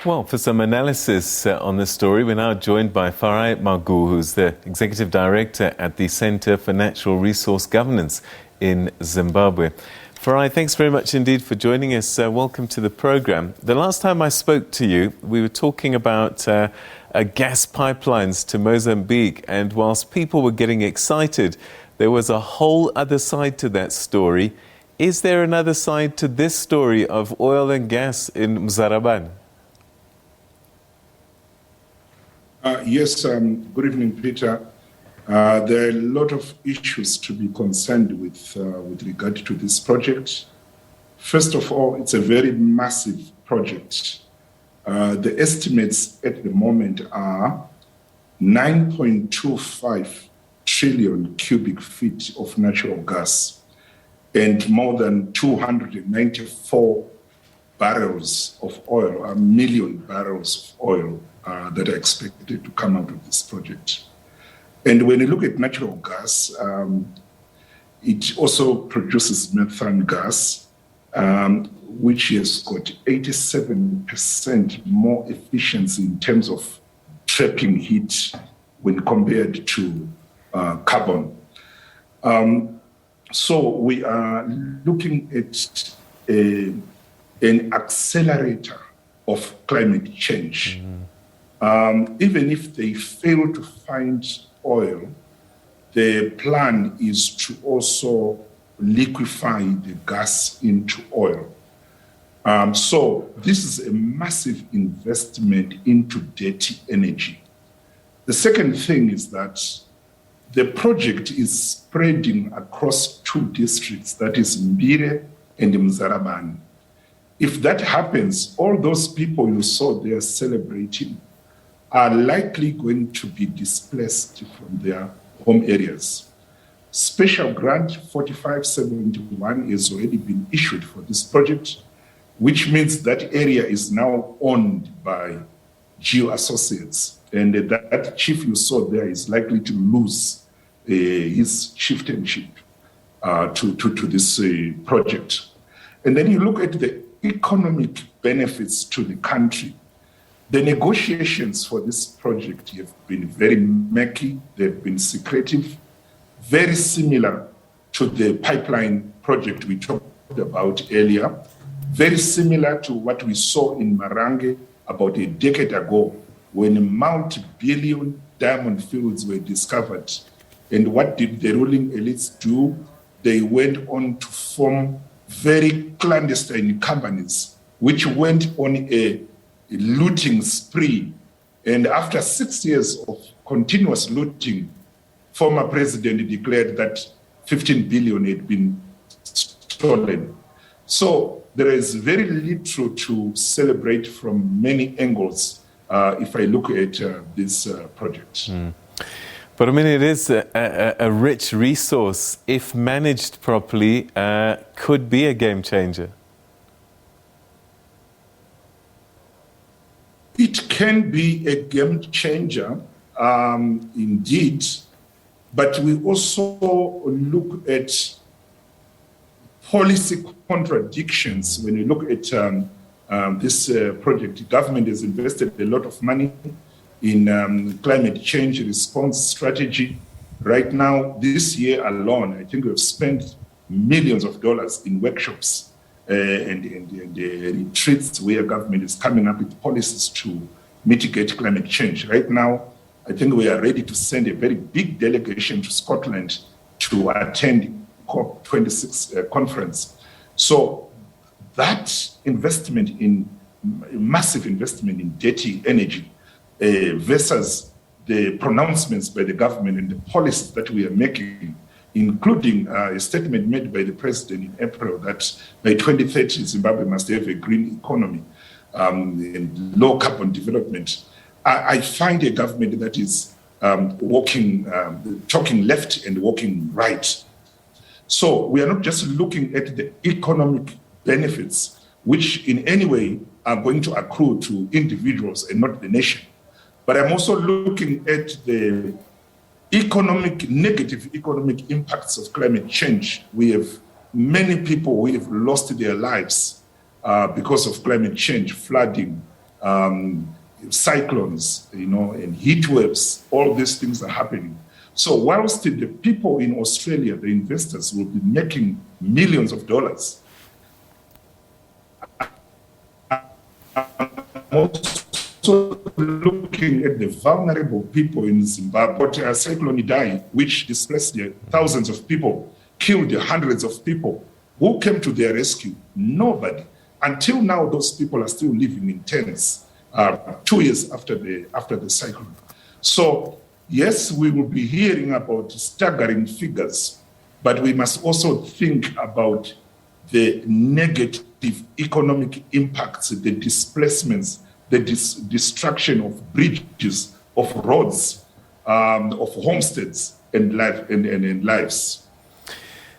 Well, for some analysis on this story, we're now joined by Farai Maguwu, who's the Executive Director at the Centre for Natural Resource Governance in Zimbabwe. Farai, thanks very much indeed for joining us. Welcome to the programme. The last time I spoke to you, we were talking about gas pipelines to Mozambique, and whilst people were getting excited, there was a whole other side to that story. Is there another side to this story of oil and gas in Muzarabani? Yes, good evening, Peter. There are a lot of issues to be concerned with regard to this project. First of all, it's a very massive project. The estimates at the moment are 9.25 trillion cubic feet of natural gas and more than 294 barrels of oil, a million barrels of oil that are expected to come out of this project. And when you look at natural gas, it also produces methane gas, which has got 87% more efficiency in terms of trapping heat when compared to carbon. So we are looking at an accelerator of climate change. Even if they fail to find oil, the plan is to also liquefy the gas into oil. So this is a massive investment into dirty energy. The second thing is that the project is spreading across two districts, that is Mbire and Muzarabani. If that happens, all those people you saw there celebrating are likely going to be displaced from their home areas. Special grant 4571 has already been issued for this project, which means that area is now owned by Geo Associates. And that chief you saw there is likely to lose his chieftainship to this project. And then you look at the economic benefits to the country. The negotiations for this project have been very murky, they've been secretive, very similar to the pipeline project we talked about earlier, very similar to what we saw in Marange about a decade ago when multi-billion diamond fields were discovered. And what did the ruling elites do? They went on to form very clandestine companies, which went on a looting spree. And after 6 years of continuous looting, former president declared that 15 billion had been stolen. So there is very little to celebrate from many angles if I look at this project. But I mean, it is a rich resource. If managed properly, could be a game changer. It can be a game changer, indeed, but we also look at policy contradictions. When you look at this project, the government has invested a lot of money in climate change response strategy. Right now, this year alone, I think we've spent millions of dollars in workshops and retreats where government is coming up with policies to mitigate climate change. Right now, I think we are ready to send a very big delegation to Scotland to attend COP26 conference. So that investment massive investment in dirty energy versus the pronouncements by the government and the policies that we are making, including a statement made by the president in April that by 2030, Zimbabwe must have a green economy and low carbon development. I find a government that is talking left and walking right. So we are not just looking at the economic benefits, which in any way are going to accrue to individuals and not the nation. But I'm also looking at the negative economic impacts of climate change. We have many people who have lost their lives because of climate change, flooding, cyclones, and heat waves. All these things are happening. So whilst the people in Australia, the investors, will be making millions of dollars, also looking at the vulnerable people in Zimbabwe. But Cyclone Idai, which displaced thousands of people, killed hundreds of people. Who came to their rescue? Nobody. Until now, those people are still living in tents 2 years after the cyclone. So yes, we will be hearing about staggering figures, but we must also think about the negative economic impacts, the displacements, the destruction of bridges, of roads, of homesteads and lives.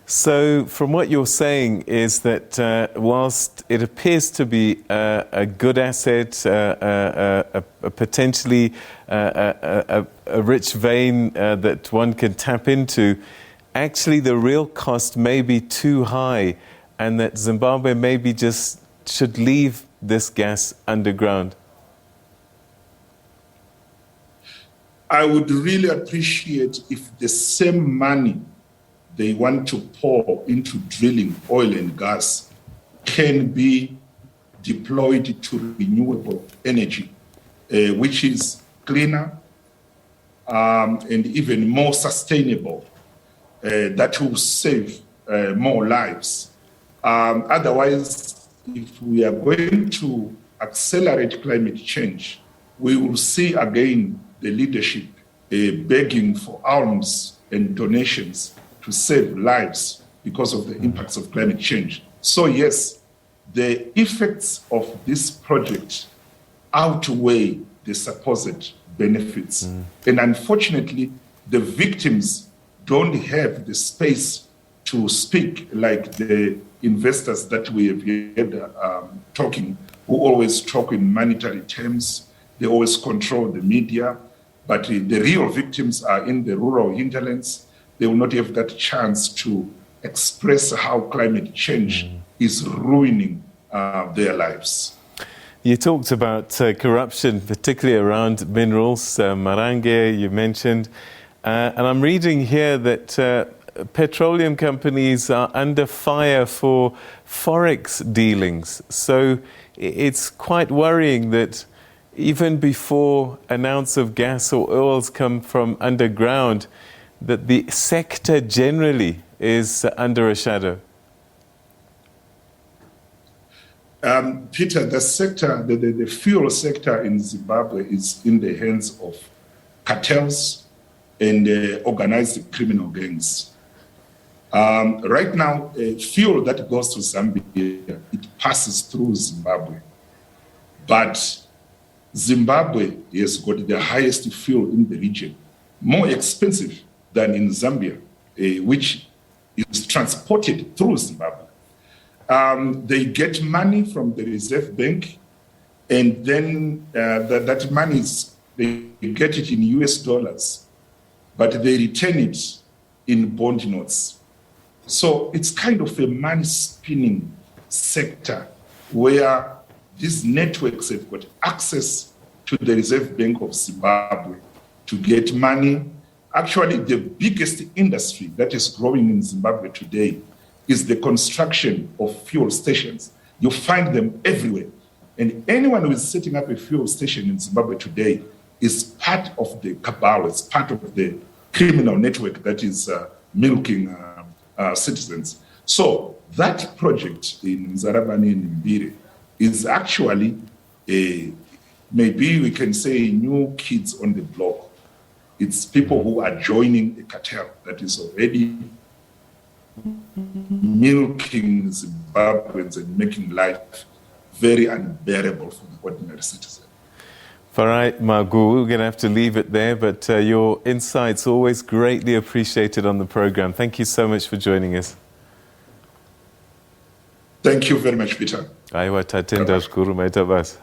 So from what you're saying is that whilst it appears to be a good asset, a potentially a rich vein that one can tap into, actually the real cost may be too high, and that Zimbabwe maybe just should leave this gas underground. I would really appreciate if the same money they want to pour into drilling oil and gas can be deployed to renewable energy, which is cleaner and even more sustainable, that will save more lives. Otherwise, if we are going to accelerate climate change, we will see again the leadership begging for alms and donations to save lives because of the impacts of climate change. So yes, the effects of this project outweigh the supposed benefits. And unfortunately, the victims don't have the space to speak, like the investors that we have heard talking, who always talk in monetary terms. They always control the media, but the real victims are in the rural hinterlands. They will not have that chance to express how climate change is ruining their lives. You talked about corruption, particularly around minerals, Marange you mentioned, and I'm reading here that petroleum companies are under fire for forex dealings. So it's quite worrying that even before an ounce of gas or oils come from underground, that the sector generally is under a shadow. Peter, the sector, the fuel sector in Zimbabwe is in the hands of cartels and organized criminal gangs. Right now, fuel that goes to Zambia, it passes through Zimbabwe. But Zimbabwe has got the highest fuel in the region, more expensive than in Zambia, which is transported through Zimbabwe. They get money from the Reserve Bank, and then that money, they get it in US dollars, but they return it in bond notes. So it's kind of a money spinning sector where these networks have got access to the Reserve Bank of Zimbabwe to get money. Actually, the biggest industry that is growing in Zimbabwe today is the construction of fuel stations. You find them everywhere. And anyone who is setting up a fuel station in Zimbabwe today is part of the cabal, it's part of the criminal network that is milking citizens. So that project in Muzarabani and Mbire is actually maybe we can say new kids on the block. It's people who are joining a cartel that is already milking Zimbabweans and making life very unbearable for the ordinary citizen. Farai Maguwu, we're going to have to leave it there, but your insights always greatly appreciated on the program. Thank you so much for joining us. Thank you very much, Peter. Aiwa tatenda shukuru maita basi.